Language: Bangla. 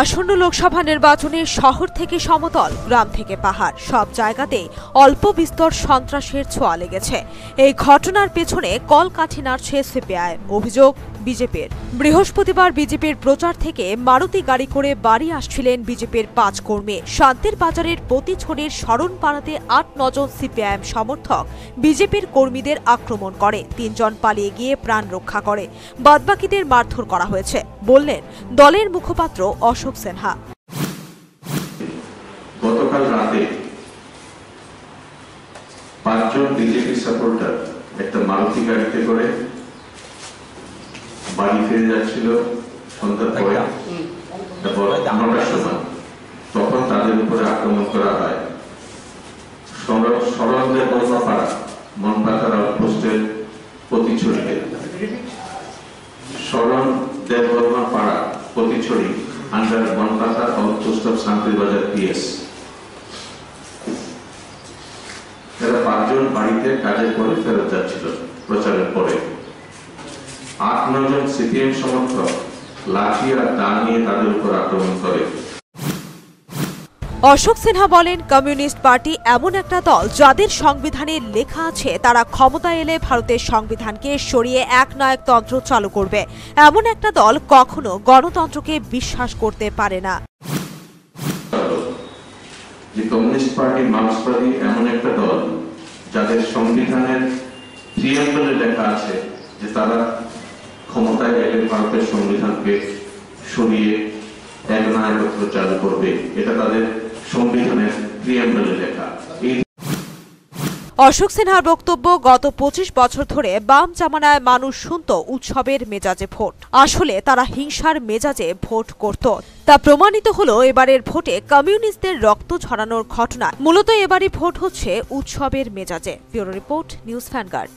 আসন্ন লোকসভা নির্বাচনে শহর থেকে সমতল, গ্রাম থেকে পাহাড় সব জায়গাতেই অল্প বিস্তর সন্ত্রাসের ছোঁয়া লেগেছে। এই ঘটনার পেছনে কলকাঠি নাড়ছে সিপিআই, অভিযোগ বিজেপির। বৃহস্পতিবার বিজেপির প্রচার থেকে মারুতি গাড়ি করে বাড়ি আসছিলেন বিজেপির 5 কর্মী। শান্তির বাজারের পতিছড়ির শরণপাড়াতে 8-9 জন সিপিআইএম সমর্থক বিজেপির কর্মীদের আক্রমণ করে। 3 জন পালিয়ে গিয়ে প্রাণ রক্ষা করে, বাদবাকিদের মারধর করা হয়েছে বললেন দলের মুখপাত্র অশোক সিনহা। গতকাল রাতে 5 জন বিজেপি সাপোর্টার একটা মারুতি গাড়িতে করে বাড়ি ফিরে যাচ্ছিল সন্ধ্যার পরে 9টার সময়। তখন তাদের উপরে আক্রমণ করা হয়। সরঞ্জের বর্মাপাড়া মনপাতার আউটপোস্টের পতিছড়িতে, সরঞ্জের বর্মাপাড়া পতিছড়ি আন্ডার মনপাতা আউটপোস্ট অফ শান্তির বাজার পিএস। এরা 5 জন বাড়িতে কাজের পরে ফেরত যাচ্ছিল প্রচারের পরে। 8-9 জন সিপিএম সমর্থক লাঠি আর দা নিয়ে তাদের উপর আক্রমণ করে। অশোক সিনহা বলেন, কমিউনিস্ট পার্টি এমন একটা দল যাদের সংবিধানে লেখা আছে তারা ক্ষমতায় এলে ভারতের সংবিধানকে সরিয়ে একনায়কতন্ত্র চালু করবে। এমন একটা দল কখনো গণতন্ত্রকে বিশ্বাস করতে পারে না। যে কমিউনিস্ট পার্টি মার্ক্সবাদী এমন একটা দল যাদের সংবিধানের প্রিয়াম্বলে লেখা আছে যে তারা ক্ষমতায় এলে ভারতের সংবিধানকে সরিয়ে একনায়কত্ব চালু করবে। এটা তাদের সংবিধানের প্রিয়াম্বলে লেখা। অশোক সিনহার বক্তব্য, গত 25 বছর ধরে বাম জামানায় মানুষ শুনত উৎসবের মেজাজে ভোট, আসলে তারা হিংসার মেজাজে ভোট করত। তা প্রমাণিত হলো এবারের ভোটে কমিউনিস্টদের রক্ত ঝরানোর ঘটনা। মূলত এবারই ভোট হচ্ছে উৎসবের মেজাজে। Bureau report, news vanguard.